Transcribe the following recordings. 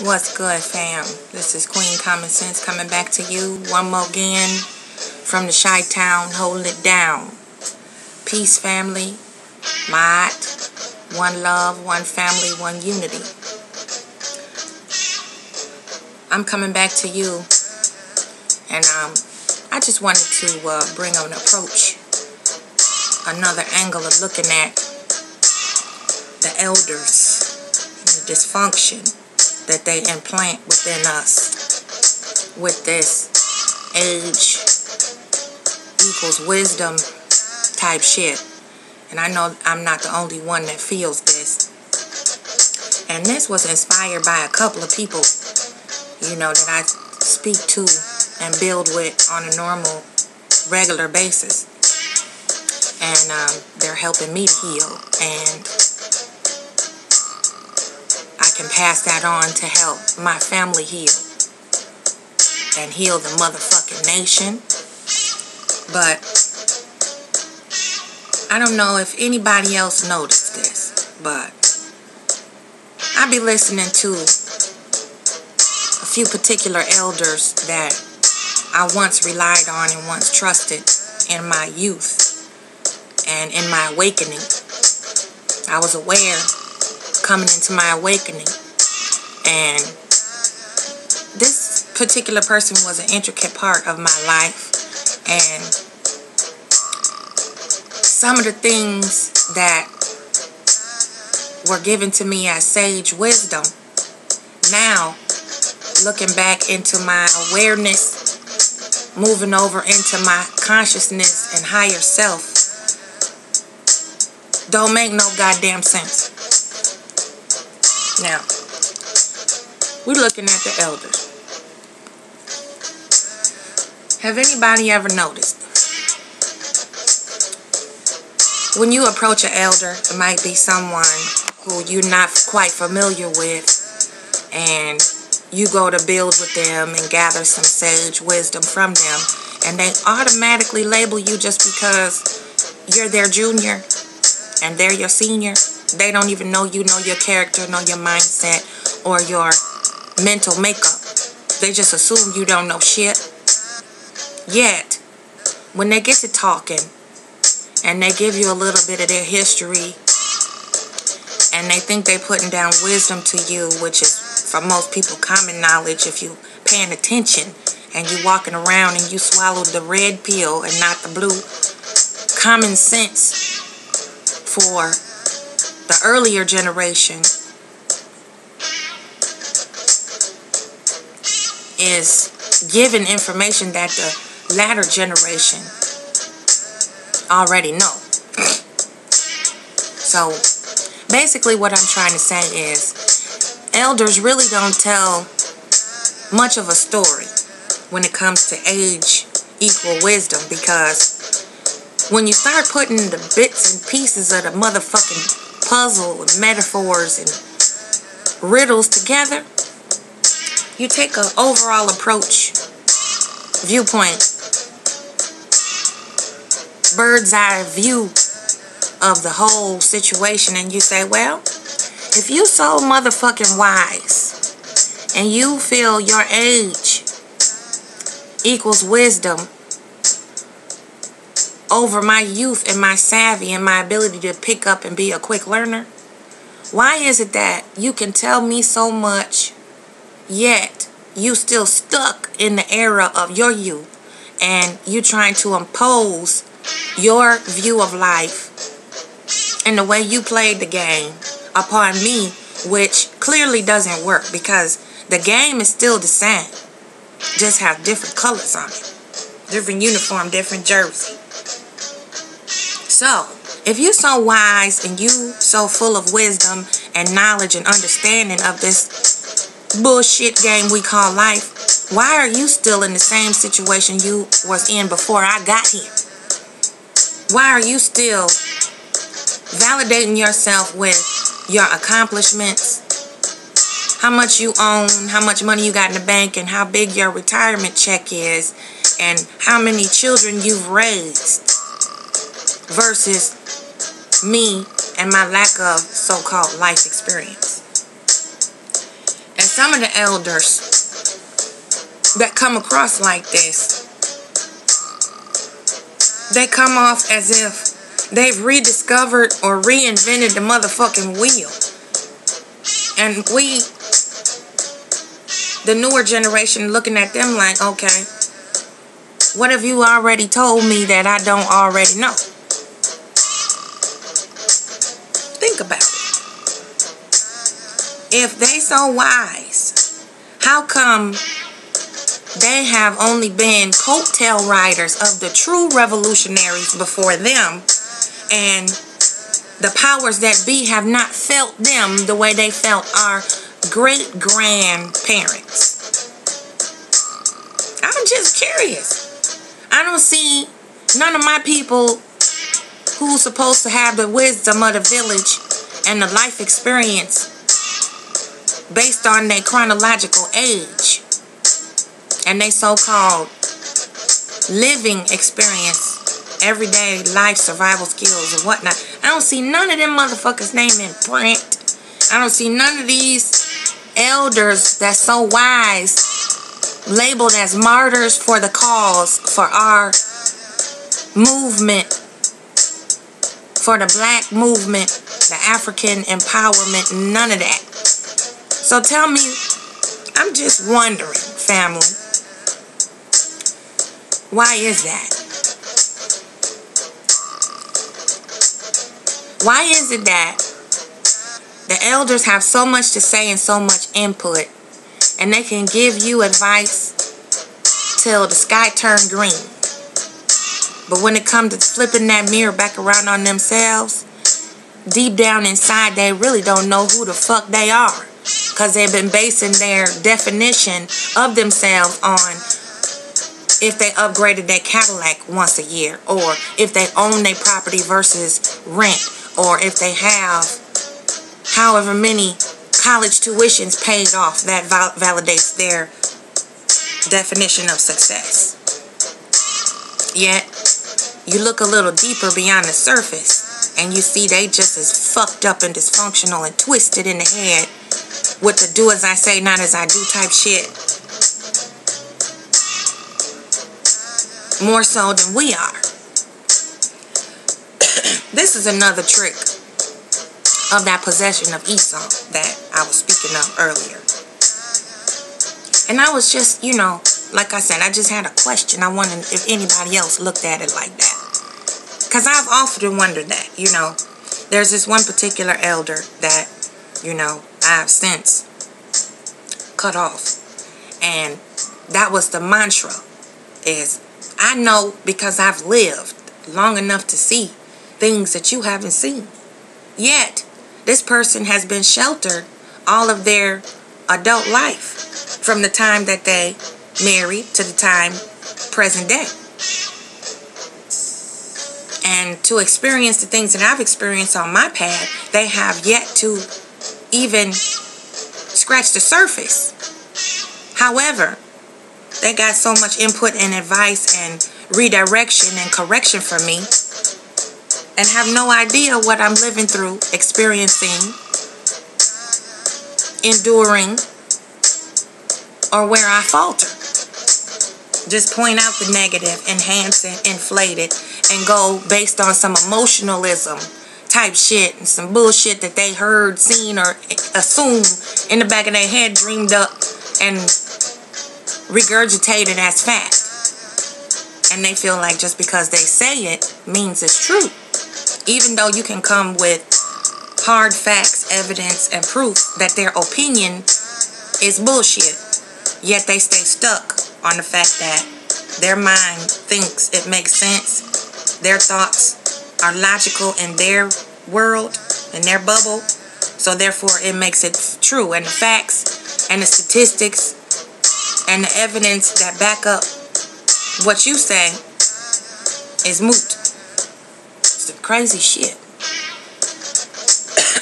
What's good, fam? This is Queen Common Sense coming back to you one more again from the Chi-Town, holding it down. Peace, family. Mod. One love, one family, one unity. I'm coming back to you, and I just wanted to bring an approach, another angle of looking at the elders and the dysfunction that they implant within us with this age equals wisdom type shit. And I know I'm not the only one that feels this. And this was inspired by a couple of people, that I speak to and build with on a normal, regular basis. And they're helping me to heal. And I can pass that on to help my family heal and heal the motherfucking nation. But I don't know if anybody else noticed this, but I be listening to a few particular elders that I once relied on and once trusted in my youth and in my awakening. I was aware coming into my awakening, and this particular person was an intricate part of my life, and some of the things that were given to me as sage wisdom, now looking back into my awareness, moving over into my consciousness and higher self, don't make no goddamn sense. Now, we're looking at the elders. Have anybody ever noticed? When you approach an elder, it might be someone who you're not quite familiar with, and you go to build with them and gather some sage wisdom from them, and they automatically label you just because you're their junior and they're your senior. They don't even know you, know your character, know your mindset, or your mental makeup. They just assume you don't know shit. Yet, when they get to talking, and they give you a little bit of their history, and they think they're putting down wisdom to you, which is, for most people, common knowledge if you're paying attention, and you walking around and you swallowed the red pill and not the blue. Common sense for the earlier generation is giving information that the latter generation already know. So basically what I'm trying to say is elders really don't tell much of a story when it comes to age equal wisdom, because when you start putting the bits and pieces of the motherfucking puzzle and metaphors and riddles together, you take an overall approach, viewpoint, bird's eye view of the whole situation, and you say, well, if you so motherfucking wise and you feel your age equals wisdom over my youth and my savvy and my ability to pick up and be a quick learner, why is it that you can tell me so much, yet you still stuck in the era of your youth, and you trying to impose your view of life and the way you played the game upon me, which clearly doesn't work, because the game is still the same, just have different colors on it, different uniform, different jersey. So if you so wise and you so full of wisdom and knowledge and understanding of this bullshit game we call life, why are you still in the same situation you was in before I got here? Why are you still validating yourself with your accomplishments, how much you own, how much money you got in the bank, and how big your retirement check is, and how many children you've raised, versus me and my lack of so-called life experience? And some of the elders that come across like this, they come off as if they've rediscovered or reinvented the motherfucking wheel. And we, the newer generation, looking at them like, okay, what have you already told me that I don't already know? Think about it. If they so wise, how come they have only been coattail riders of the true revolutionaries before them, and the powers that be have not felt them the way they felt our great-grandparents? I'm just curious. I don't see none of my people who's supposed to have the wisdom of the village and the life experience based on their chronological age and they so-called living experience, everyday life survival skills and whatnot. I don't see none of them motherfuckers' name in print. I don't see none of these elders that's so wise labeled as martyrs for the cause, for our movement, for the black movement, the African empowerment, none of that. So tell me, I'm just wondering, family, why is that? Why is it that the elders have so much to say and so much input, and they can give you advice till the sky turn green, but when it comes to flipping that mirror back around on themselves, deep down inside they really don't know who the fuck they are, because they've been basing their definition of themselves on if they upgraded their Cadillac once a year, or if they own their property versus rent, or if they have however many college tuitions paid off. That validates their definition of success. Yet, you look a little deeper beyond the surface, and you see they just as fucked up and dysfunctional and twisted in the head with the do as I say, not as I do type shit. More so than we are. This is another trick of that possession of Esau that I was speaking of earlier. And I was just, like I said, I just had a question. I wondered if anybody else looked at it like that. Because I've often wondered that, There's this one particular elder that, I've since cut off. And that was the mantra, is I know because I've lived long enough to see things that you haven't seen. Yet, this person has been sheltered all of their adult life, from the time that they married to the time present day. And to experience the things that I've experienced on my path, they have yet to even scratch the surface. However, they got so much input and advice and redirection and correction from me, and have no idea what I'm living through, experiencing, enduring, or where I falter. Just point out the negative, enhance it, inflate it, and go based on some emotionalism type shit and some bullshit that they heard, seen, or assumed in the back of their head, dreamed up, and regurgitated as fact. And they feel like just because they say it means it's true. Even though you can come with hard facts, evidence, and proof that their opinion is bullshit, yet they stay stuck on the fact that their mind thinks it makes sense. Their thoughts are logical in their world, in their bubble, so therefore it makes it true. And the facts and the statistics and the evidence that back up what you say is moot. It's the crazy shit.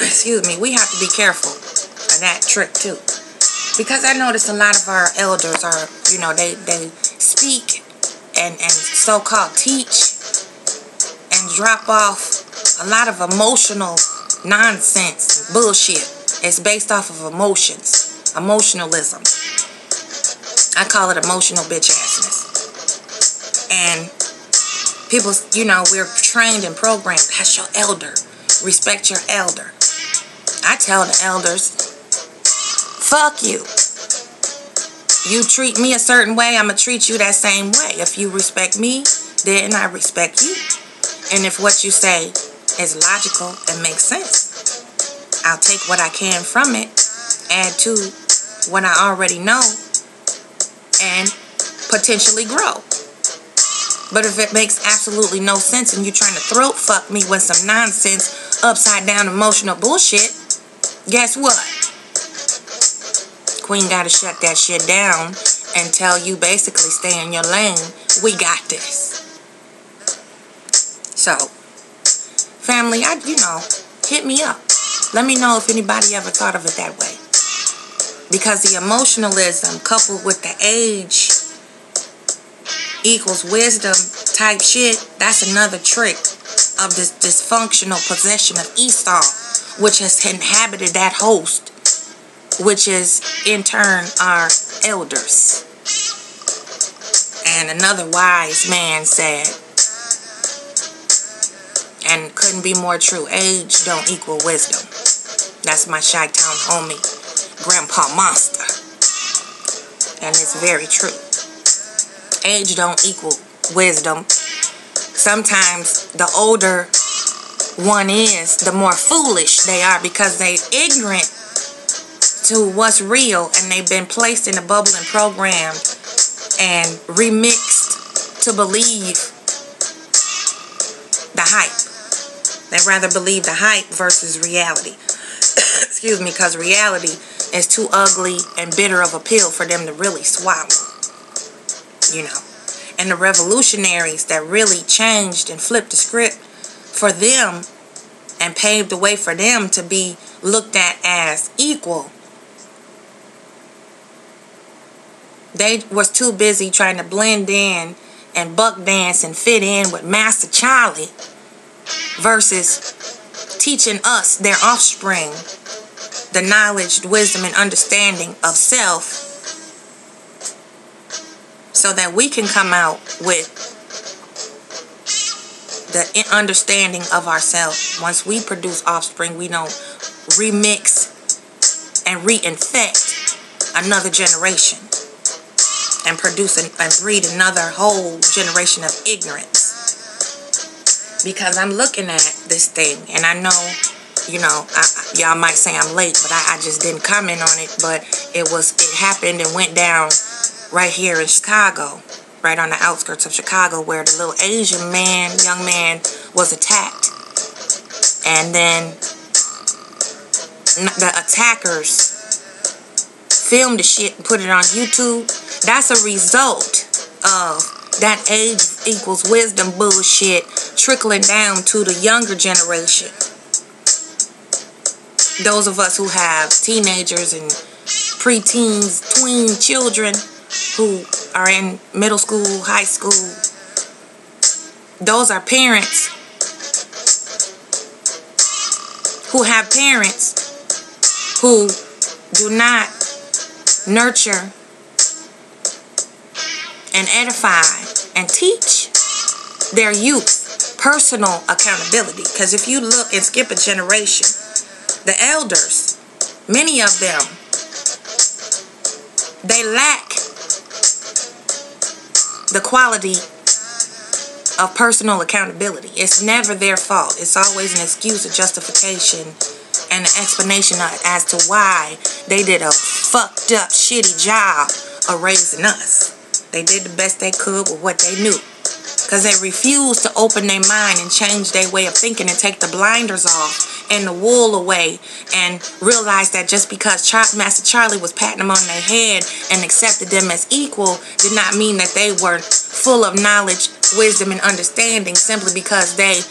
Excuse me. We have to be careful of that trick too, because I notice a lot of our elders are, they speak and so-called teach and drop off a lot of emotional nonsense and bullshit. It's based off of emotions. Emotionalism. I call it emotional bitch assness. And people, we're trained and programmed. That's your elder. Respect your elder. I tell the elders, fuck you. You treat me a certain way, I'm going to treat you that same way. If you respect me, then I respect you. And if what you say is logical and makes sense, I'll take what I can from it, add to what I already know, and potentially grow. But if it makes absolutely no sense and you're trying to throat fuck me with some nonsense, upside down emotional bullshit, guess what? Queen gotta shut that shit down and tell you basically stay in your lane. We got this. So, family, hit me up. Let me know if anybody ever thought of it that way. Because the emotionalism coupled with the age equals wisdom type shit, that's another trick of this dysfunctional possession of Esau, which has inhabited that host, which is in turn our elders. And another wise man said, and couldn't be more true, age don't equal wisdom. That's my Chi-Town homie, Grandpa Monster. And it's very true. Age don't equal wisdom. Sometimes the older one is, the more foolish they are, because they're ignorant to what's real, and they've been placed in a bubble and programmed and remixed to believe the hype. They rather believe the hype versus reality. Excuse me, because reality is too ugly and bitter of a pill for them to really swallow. And the revolutionaries that really changed and flipped the script for them and paved the way for them to be looked at as equal, they was too busy trying to blend in and buck dance and fit in with Master Charlie versus teaching us, their offspring, the knowledge, wisdom, and understanding of self, so that we can come out with the understanding of ourselves. Once we produce offspring, we don't remix and reinfect another generation and produce and breed another whole generation of ignorance. Because I'm looking at this thing, and I know, y'all might say I'm late, but I just didn't comment on it. But it happened and went down right here in Chicago, right on the outskirts of Chicago, where the little Asian young man was attacked. And then the attackers filmed the shit and put it on YouTube. That's a result of that age equals wisdom bullshit trickling down to the younger generation. Those of us who have teenagers and preteens, tween children who are in middle school, high school, those are parents who have parents who do not nurture and edify and teach their youth personal accountability. Because if you look and skip a generation, the elders, many of them, they lack the quality of personal accountability. It's never their fault. It's always an excuse, a justification, and an explanation as to why they did a fucked up, shitty job of raising us. They did the best they could with what they knew. Because they refused to open their mind and change their way of thinking and take the blinders off and the wool away and realize that just because Master Charlie was patting them on their head and accepted them as equal did not mean that they were full of knowledge, wisdom, and understanding simply because they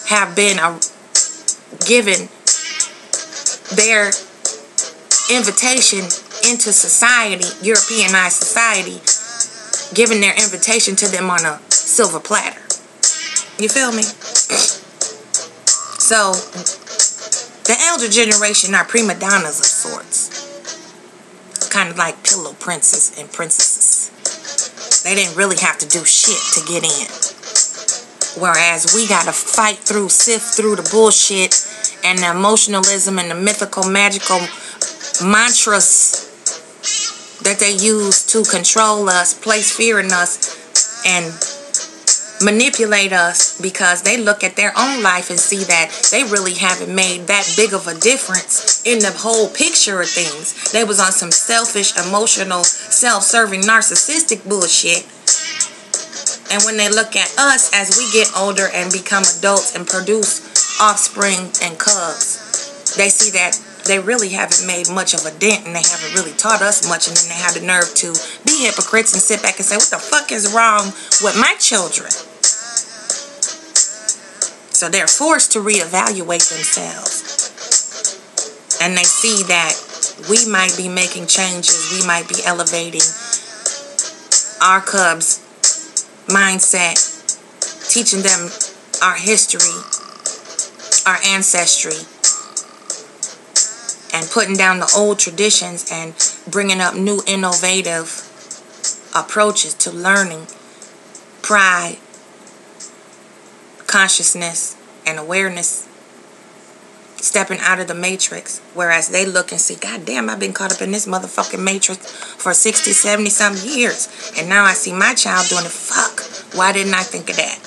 have been given their invitation into society, Europeanized society, giving their invitation to them on a silver platter. You feel me? So, the elder generation are prima donnas of sorts. kind of like pillow princes and princesses. They didn't really have to do shit to get in. Whereas we gotta fight through, sift through the bullshit and the emotionalism and the mythical, magical mantras that they use to control us, place fear in us, and manipulate us, because they look at their own life and see that they really haven't made that big of a difference in the whole picture of things. They was on some selfish, emotional, self-serving, narcissistic bullshit. And when they look at us as we get older and become adults and produce offspring and cubs, they see that they really haven't made much of a dent, and they haven't really taught us much, and then they have the nerve to be hypocrites and sit back and say, what the fuck is wrong with my children? So they're forced to reevaluate themselves. And they see that we might be making changes, we might be elevating our cubs' mindset, teaching them our history, our ancestry, and putting down the old traditions and bringing up new innovative approaches to learning, pride, consciousness, and awareness, stepping out of the matrix. Whereas they look and see, God damn, I've been caught up in this motherfucking matrix for 60, 70 some years, and now I see my child doing it. Fuck, why didn't I think of that?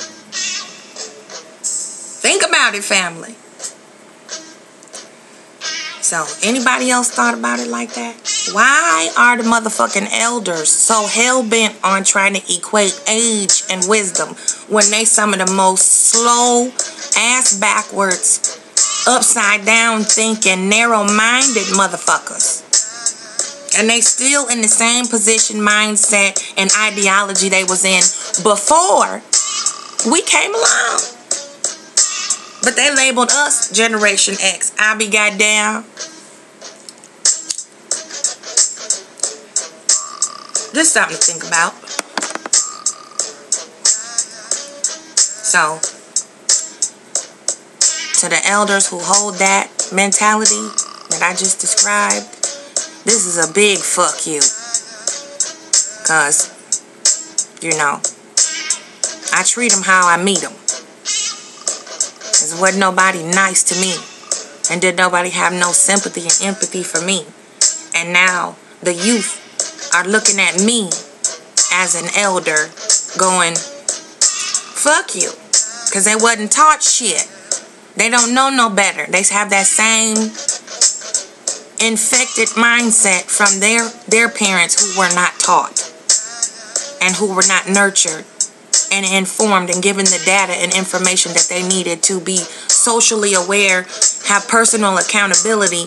Think about it, family. So, anybody else thought about it like that? Why are the motherfucking elders so hell-bent on trying to equate age and wisdom when they some of the most slow, ass-backwards, upside-down thinking, narrow-minded motherfuckers? And they still in the same position, mindset, and ideology they was in before we came along. But they labeled us Generation X. I'll be goddamn. Just something to think about. So, to the elders who hold that mentality that I just described, this is a big fuck you. Because, you know, I treat them how I meet them. Because wasn't nobody nice to me. And did nobody have no sympathy and empathy for me. And now the youth are looking at me as an elder going, fuck you. Because they wasn't taught shit. They don't know no better. They have that same infected mindset from their parents who were not taught. And who were not nurtured and informed and given the data and information that they needed to be socially aware, have personal accountability,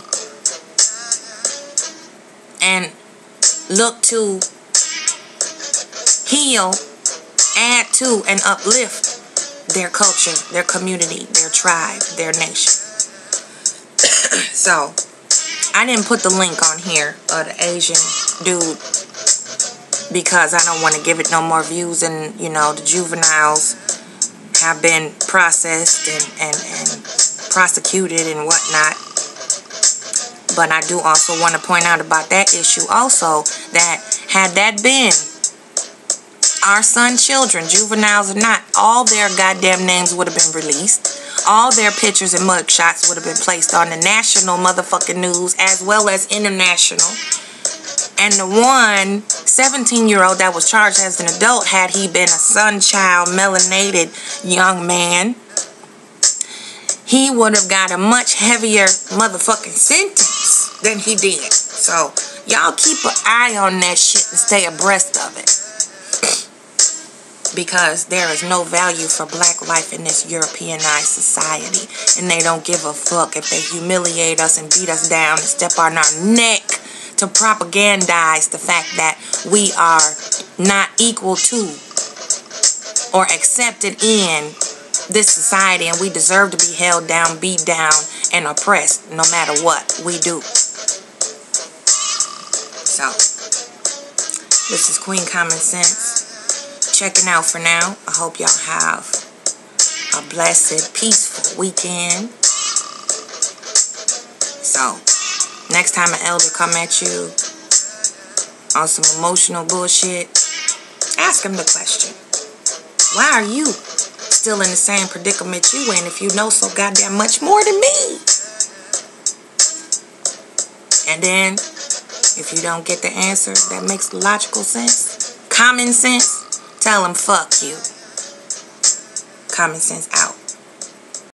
and look to heal, add to, and uplift their culture, their community, their tribe, their nation. So, I didn't put the link on here of the Asian dude because I don't want to give it no more views, and, you know, the juveniles have been processed and prosecuted and whatnot. But I do also want to point out about that issue also, that had that been our son children, juveniles or not, all their goddamn names would have been released. All their pictures and mugshots would have been placed on the national motherfucking news as well as international. And the one 17-year-old that was charged as an adult, had he been a son child, melanated young man, he would have got a much heavier motherfucking sentence than he did. So, y'all keep an eye on that shit and stay abreast of it. Because there is no value for black life in this Europeanized society. And they don't give a fuck if they humiliate us and beat us down and step on our neck to propagandize the fact that we are not equal to or accepted in this society, and we deserve to be held down, beat down, and oppressed no matter what we do. So, this is Queen Common Sense checking out for now. I hope y'all have a blessed, peaceful weekend. So, next time an elder come at you, on some emotional bullshit, ask them the question. Why are you still in the same predicament you in if you know so goddamn much more than me? And then, if you don't get the answer that makes logical sense, common sense, tell them fuck you. Common sense out.